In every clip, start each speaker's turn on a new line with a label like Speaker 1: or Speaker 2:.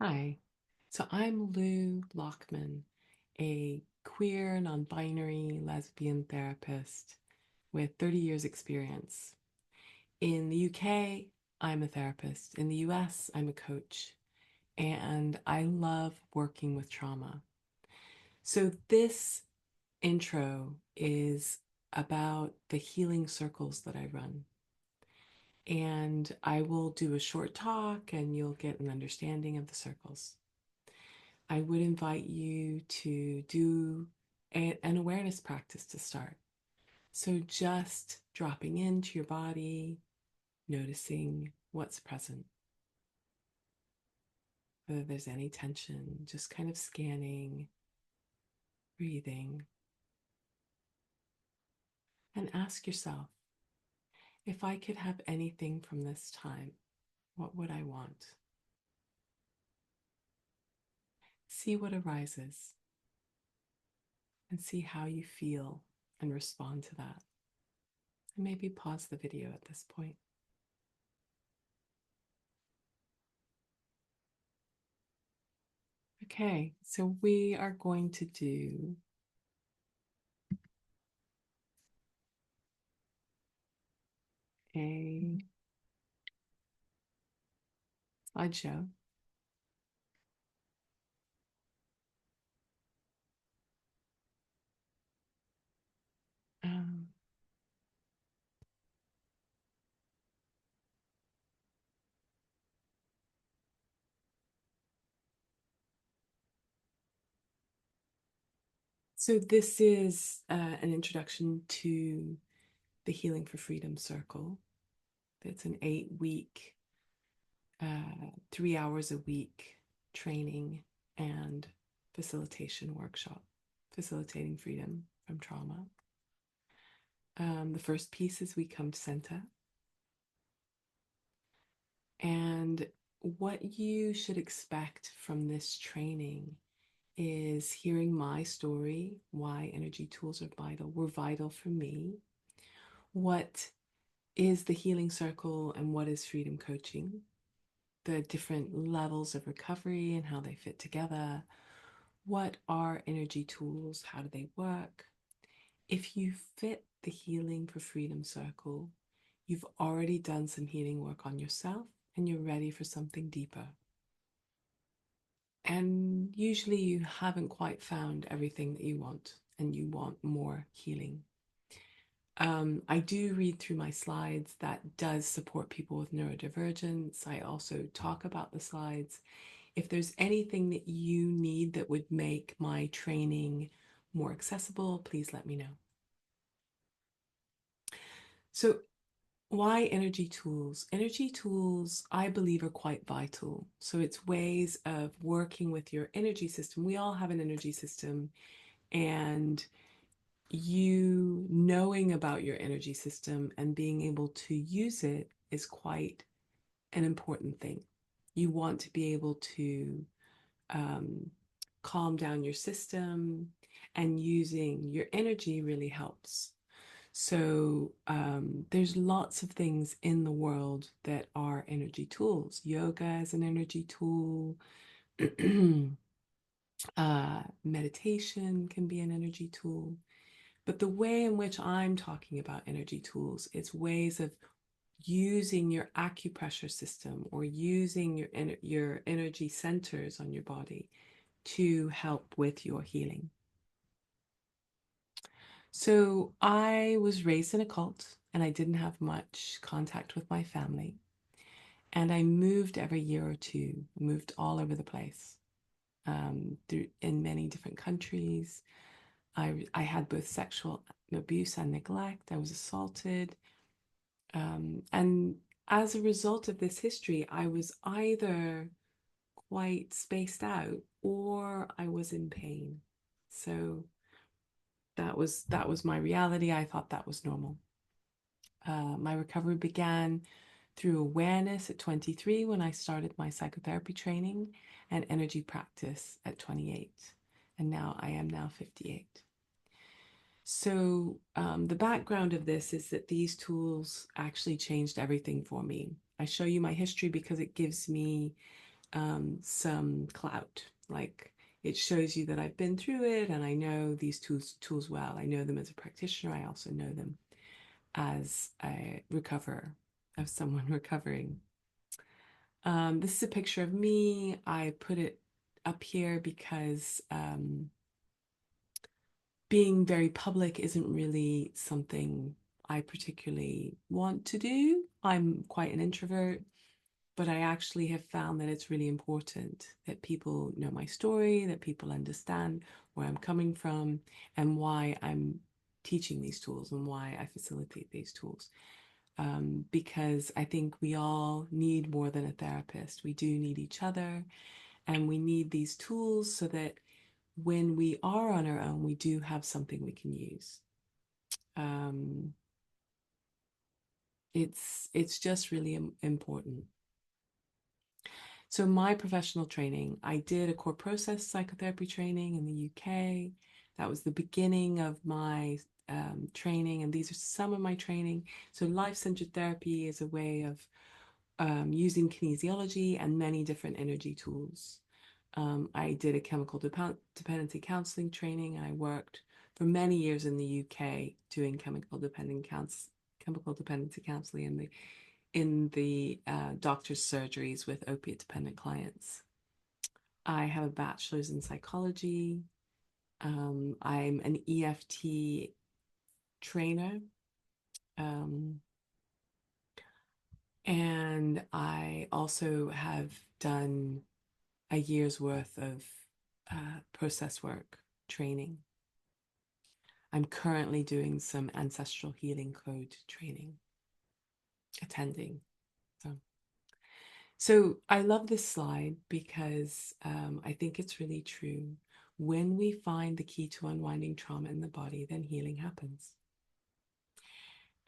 Speaker 1: Hi. So I'm Lou Lockman, a queer, non-binary lesbian therapist with 30 years experience. In the UK, I'm a therapist. In the US, I'm a coach, and I love working with trauma. So this intro is about the healing circles that I run. And I will do a short talk and you'll get an understanding of the circles. I would invite you to do an awareness practice to start. So just dropping into your body, noticing what's present, whether there's any tension, just kind of scanning, breathing, and ask yourself, if I could have anything from this time, what would I want? See what arises and see how you feel and respond to that. And maybe pause the video at this point. Okay, so we are going to do a slideshow. Um, so this is an introduction to the Healing for Freedom Circle. It's an 8-week, 3 hours a week training and facilitation workshop, facilitating freedom from trauma. The first piece is we come to center. And what you should expect from this training is hearing my story, why energy tools are vital, were vital for me, what is the healing circle and what is freedom coaching, the different levels of recovery and how they fit together, what are energy tools, how do they work. If you fit the healing for freedom circle, you've already done some healing work on yourself and you're ready for something deeper. And usually you haven't quite found everything that you want and you want more healing. I do read through my slides. That does support people with neurodivergence. I also talk about the slides. If there's anything that you need that would make my training more accessible, please let me know. So why energy tools? Energy tools, I believe, are quite vital. So it's ways of working with your energy system. We all have an energy system, and you knowing about your energy system and being able to use it is quite an important thing. You want to be able to um, calm down your system, and using your energy really helps. So there's lots of things in the world that are energy tools. Yoga is an energy tool. Meditation can be an energy tool. But the way in which I'm talking about energy tools, it's ways of using your acupressure system or using your energy centers on your body to help with your healing. So I was raised in a cult and I didn't have much contact with my family. And I moved every year or two, moved all over the place, in many different countries. I had both sexual abuse and neglect. I was assaulted. And as a result of this history, I was either quite spaced out or I was in pain. So that was my reality. I thought that was normal. My recovery began through awareness at 23 when I started my psychotherapy training and energy practice at 28. And now I am now 58. So the background of this is that these tools actually changed everything for me. I show you my history because it gives me some clout. Like it shows you that I've been through it and I know these tools well. I know them as a practitioner. I also know them as a recoverer, of someone recovering. This is a picture of me. I put it up here because being very public isn't really something I particularly want to do. I'm quite an introvert, but I actually have found that it's really important that people know my story, that people understand where I'm coming from and why I'm teaching these tools and why I facilitate these tools. Because I think we all need more than a therapist. We do need each other, and we need these tools so that when we are on our own, we do have something we can use. Um, it's just really important. So my professional training, I did a core process psychotherapy training in the UK. That was the beginning of my training, and these are some of my training. So life-centered therapy is a way of using kinesiology and many different energy tools. I did a chemical dependency counselling training, and I worked for many years in the UK doing chemical dependency counselling in the doctor's surgeries with opiate dependent clients. I have a bachelor's in psychology. I'm an EFT trainer. Um, and I also have done a year's worth of process work training. I'm currently doing some ancestral healing code training, attending. So I love this slide because I think it's really true. When we find the key to unwinding trauma in the body, then healing happens.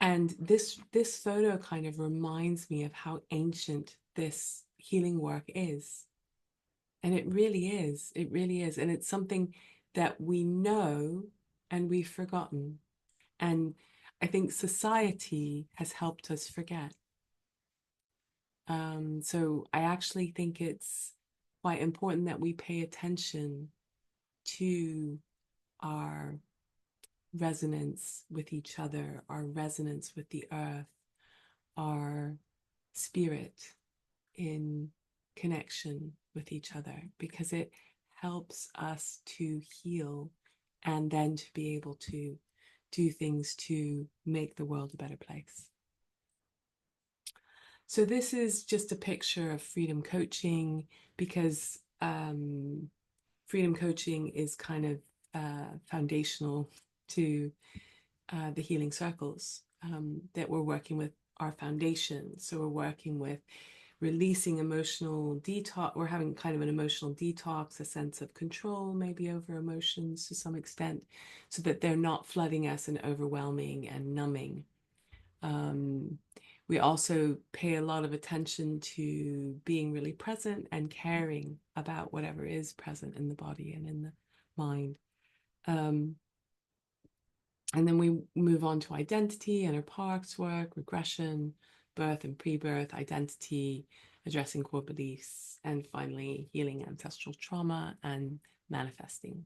Speaker 1: And this photo kind of reminds me of how ancient this healing work is. And it really is. It really is. And it's something that we know and we've forgotten. And I think society has helped us forget. So I actually think it's quite important that we pay attention to our resonance with each other, our resonance with the earth, our spirit in connection with each other, because it helps us to heal and then to be able to do things to make the world a better place. So this is just a picture of freedom coaching because freedom coaching is kind of foundational to the healing circles that we're working with our foundation. So we're working with releasing emotional detox. We're having kind of an emotional detox, a sense of control maybe over emotions to some extent, so that they're not flooding us and overwhelming and numbing. We also pay a lot of attention to being really present and caring about whatever is present in the body and in the mind. And then we move on to identity, inner parts work, regression, birth and pre-birth, identity, addressing core beliefs, and finally healing ancestral trauma and manifesting.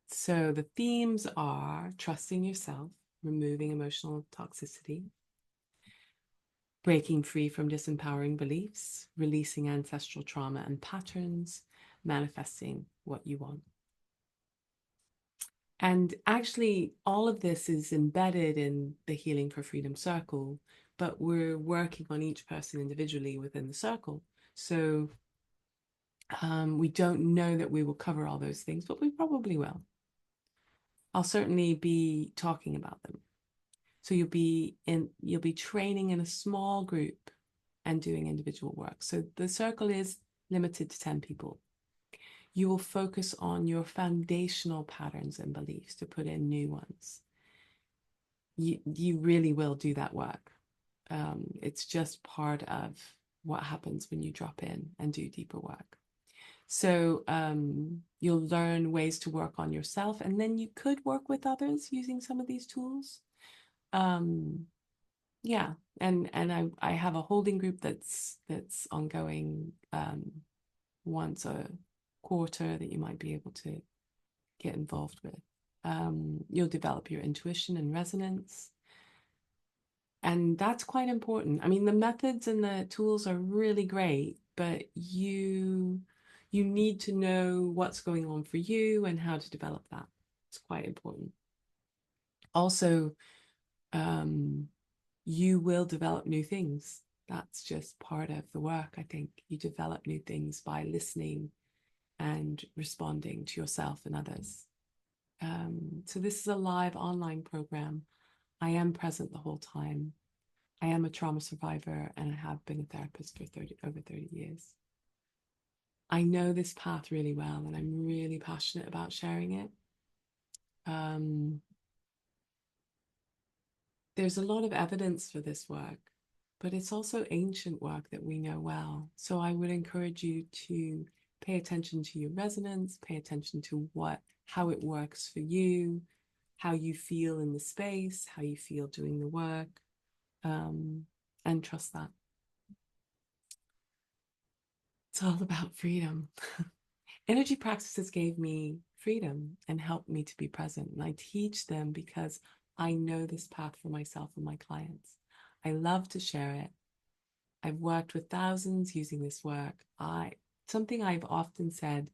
Speaker 1: So the themes are trusting yourself, removing emotional toxicity, breaking free from disempowering beliefs, releasing ancestral trauma and patterns, manifesting what you want. And actually, all of this is embedded in the Healing for Freedom Circle, but we're working on each person individually within the circle. So we don't know that we will cover all those things, but we probably will. I'll certainly be talking about them. So you'll be training in a small group and doing individual work. So the circle is limited to 10 people. You will focus on your foundational patterns and beliefs to put in new ones. You really will do that work. It's just part of what happens when you drop in and do deeper work. So you'll learn ways to work on yourself, and then you could work with others using some of these tools. Yeah. And I have a holding group that's ongoing once a quarter that you might be able to get involved with. You'll develop your intuition and resonance. And that's quite important. I mean, the methods and the tools are really great, but you need to know what's going on for you and how to develop that. It's quite important. Also, um, you will develop new things. That's just part of the work, I think. You develop new things by listening and responding to yourself and others. So this is a live online program. I am present the whole time. I am a trauma survivor and I have been a therapist for over 30 years. I know this path really well and I'm really passionate about sharing it. Um, there's a lot of evidence for this work, but it's also ancient work that we know well. So I would encourage you to pay attention to your resonance, pay attention to how it works for you, how you feel in the space, how you feel doing the work, um, and trust that. It's all about freedom. Energy practices gave me freedom and helped me to be present. And I teach them because I know this path for myself and my clients. I love to share it. I've worked with thousands using this work. Something I've often said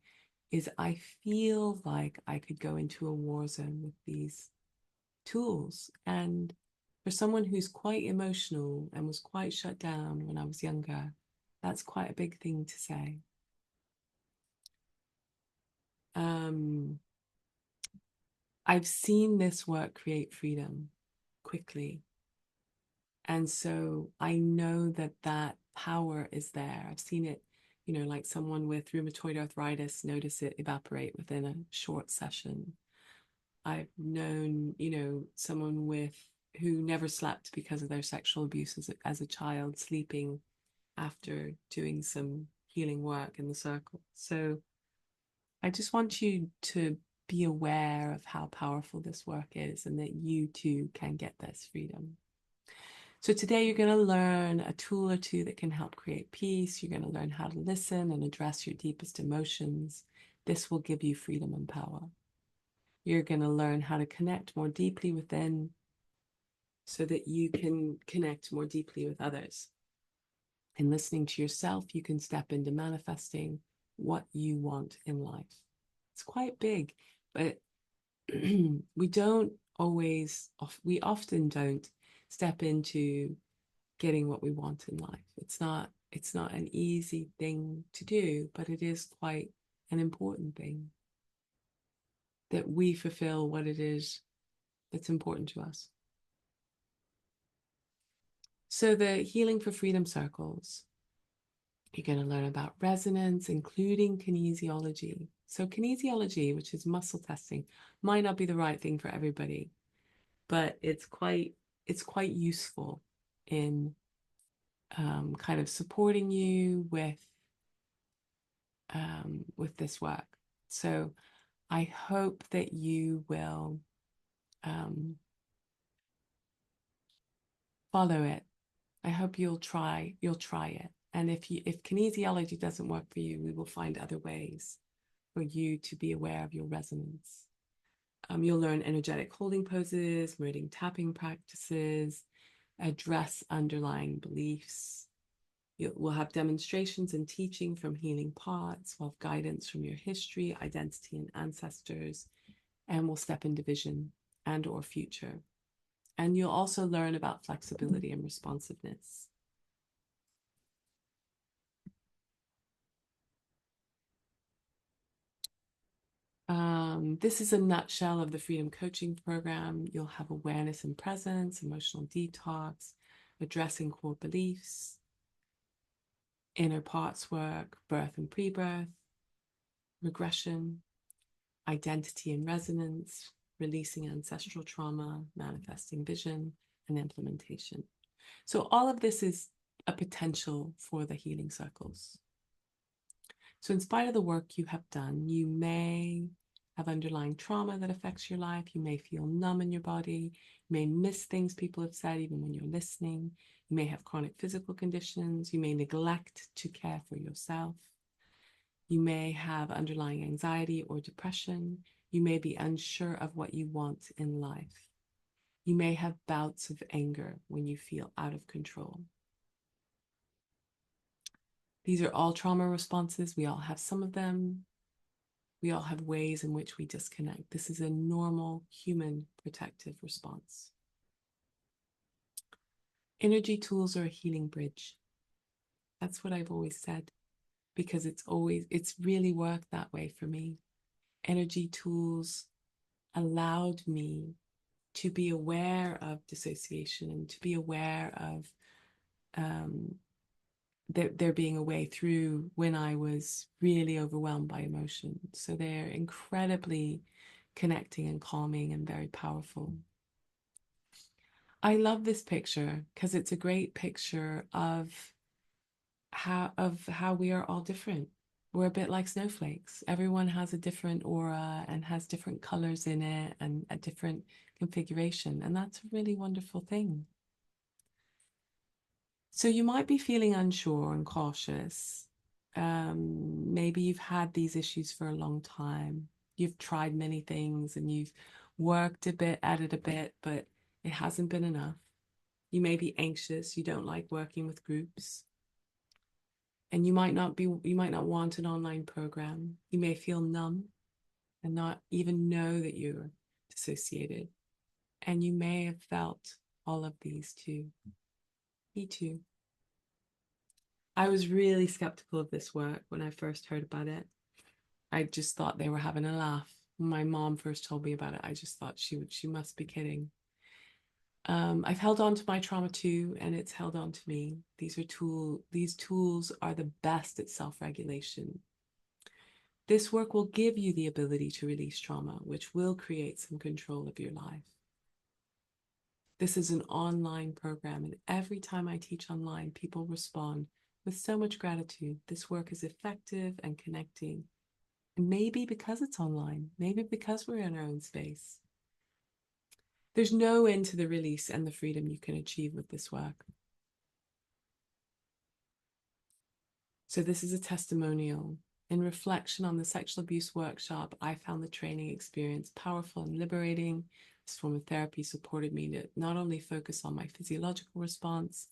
Speaker 1: is I feel like I could go into a war zone with these tools. And for someone who's quite emotional and was quite shut down when I was younger, that's quite a big thing to say. Um, I've seen this work create freedom quickly. And so I know that that power is there. I've seen it, like someone with rheumatoid arthritis notice it evaporate within a short session. I've known, someone who never slept because of their sexual abuse as a child, sleeping after doing some healing work in the circle. So I just want you to be aware of how powerful this work is and that you too can get this freedom. So today you're going to learn a tool or two that can help create peace. You're going to learn how to listen and address your deepest emotions. This will give you freedom and power. You're going to learn how to connect more deeply within so that you can connect more deeply with others. In listening to yourself, you can step into manifesting what you want in life. It's quite big, but we often don't step into getting what we want in life. It's not an easy thing to do, but it is quite an important thing that we fulfill what it is that's important to us. So the Healing for Freedom circles, you're going to learn about resonance, including kinesiology. So kinesiology, which is muscle testing, might not be the right thing for everybody, but it's quite useful in kind of supporting you with this work. So I hope that you will follow it. I hope you'll try it. And if kinesiology doesn't work for you, we will find other ways for you to be aware of your resonance. You'll learn energetic holding poses, meridian tapping practices, address underlying beliefs. We'll have demonstrations and teaching from healing parts. We'll have guidance from your history, identity, and ancestors, and we'll step into vision and or future. And you'll also learn about flexibility and responsiveness. This is a nutshell of the Freedom Coaching Program. You'll have awareness and presence, emotional detox, addressing core beliefs, inner parts work, birth and pre-birth, regression, identity and resonance, releasing ancestral trauma, manifesting vision, and implementation. So all of this is a potential for the healing circles. So in spite of the work you have done, you may have underlying trauma that affects your life. You may feel numb in your body. You may miss things people have said even when you're listening. You may have chronic physical conditions. You may neglect to care for yourself. You may have underlying anxiety or depression. You may be unsure of what you want in life. You may have bouts of anger when you feel out of control. These are all trauma responses. We all have some of them. We all have ways in which we disconnect. This is a normal human protective response. Energy tools are a healing bridge. That's what I've always said, because it's really worked that way for me. Energy tools allowed me to be aware of dissociation and to be aware of there being a way through when I was really overwhelmed by emotion. So they're incredibly connecting and calming and very powerful. I love this picture because it's a great picture of how we are all different. We're a bit like snowflakes. Everyone has a different aura and has different colors in it and a different configuration. And that's a really wonderful thing. So you might be feeling unsure and cautious. Maybe you've had these issues for a long time. You've tried many things and you've worked a bit at it a bit, but it hasn't been enough. You may be anxious. You don't like working with groups. And you might not want an online program. You may feel numb and not even know that you're dissociated. And you may have felt all of these too. Me too. I was really skeptical of this work when I first heard about it. I just thought they were having a laugh. When my mom first told me about it, I just thought she must be kidding. I've held on to my trauma too, and it's held on to me. These tools are the best at self-regulation. This work will give you the ability to release trauma, which will create some control of your life. This is an online program, and every time I teach online, people respond with so much gratitude. This work is effective and connecting. And maybe because it's online, maybe because we're in our own space. There's no end to the release and the freedom you can achieve with this work. So this is a testimonial. In reflection on the sexual abuse workshop, I found the training experience powerful and liberating. This form of therapy supported me to not only focus on my physiological response,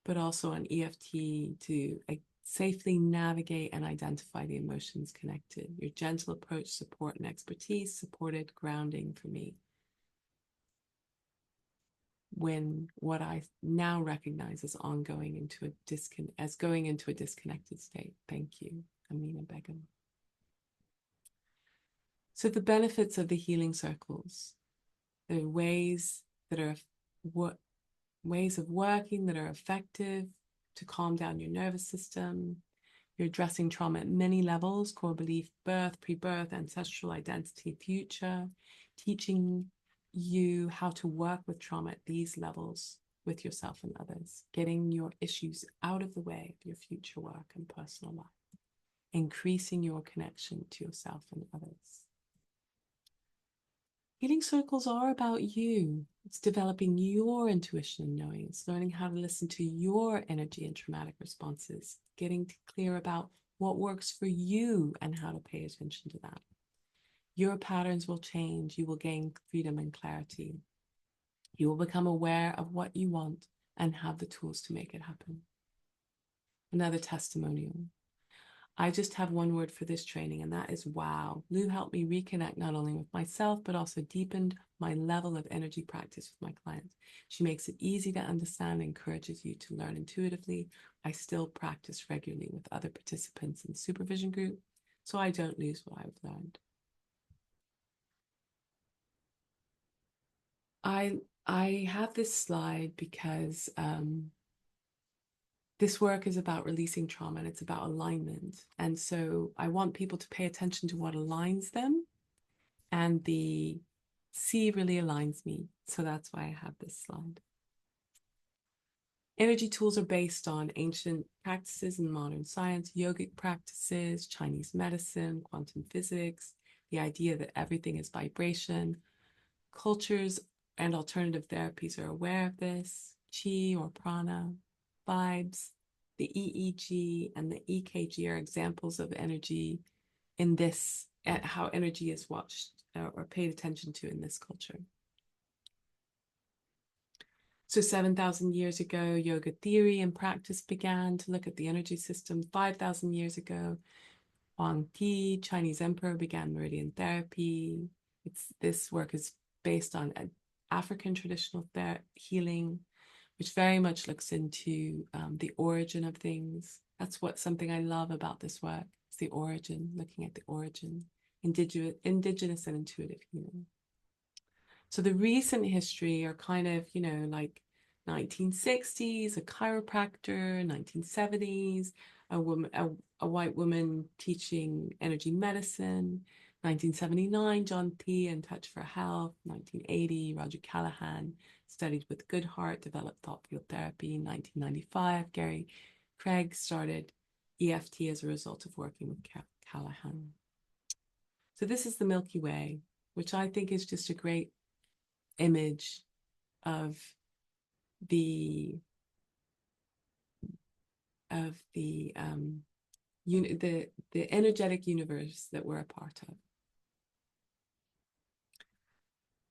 Speaker 1: but also on EFT to safely navigate and identify the emotions connected. Your gentle approach, support, and expertise supported grounding for me when what I now recognize as going into a disconnected state. Thank you, Amina Begum. So the benefits of the healing circles, the ways of working that are effective to calm down your nervous system. You're addressing trauma at many levels: core belief, birth, pre-birth, ancestral identity, future, teaching you how to work with trauma at these levels with yourself and others, getting your issues out of the way of your future work and personal life, increasing your connection to yourself and others. Healing circles are about you. It's developing your intuition and knowing. It's learning how to listen to your energy and traumatic responses, getting clear about what works for you and how to pay attention to that. Your patterns will change. You will gain freedom and clarity. You will become aware of what you want and have the tools to make it happen. Another testimonial. I just have one word for this training, and that is wow. Lou helped me reconnect not only with myself, but also deepened my level of energy practice with my clients. She makes it easy to understand and encourages you to learn intuitively. I still practice regularly with other participants in the supervision group, so I don't lose what I've learned. I have this slide because this work is about releasing trauma and it's about alignment. And so I want people to pay attention to what aligns them. And the C really aligns me. So that's why I have this slide. Energy tools are based on ancient practices and modern science, yogic practices, Chinese medicine, quantum physics. the idea that everything is vibration. Cultures and alternative therapies are aware of this. Chi or prana, vibes, the EEG and the EKG are examples of energy in this, at how energy is watched or paid attention to in this culture. So 7,000 years ago, yoga theory and practice began to look at the energy system. 5,000 years ago, Huang Ti, Chinese emperor, began meridian therapy. This work is based on African traditional healing, which very much looks into the origin of things. That's something I love about this work. It's the origin, looking at the origin, indigenous and intuitive healing. So the recent history are kind of, like 1960s, a chiropractor, 1970s, a white woman teaching energy medicine, 1979, John P. and Touch for Health, 1980, Roger Callahan studied with Goodheart, developed thought field therapy, 1995, Gary Craig started EFT as a result of working with Callahan. So this is the Milky Way, which I think is just a great image of the the energetic universe that we're a part of.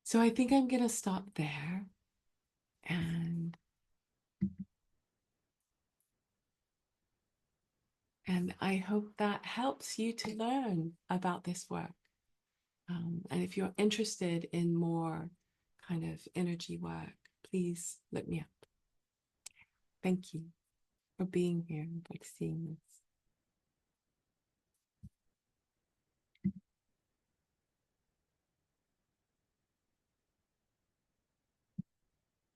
Speaker 1: So I think I'm gonna stop there, and I hope that helps you to learn about this work. And if you're interested in more kind of energy work, please look me up. Thank you for being here and for seeing this.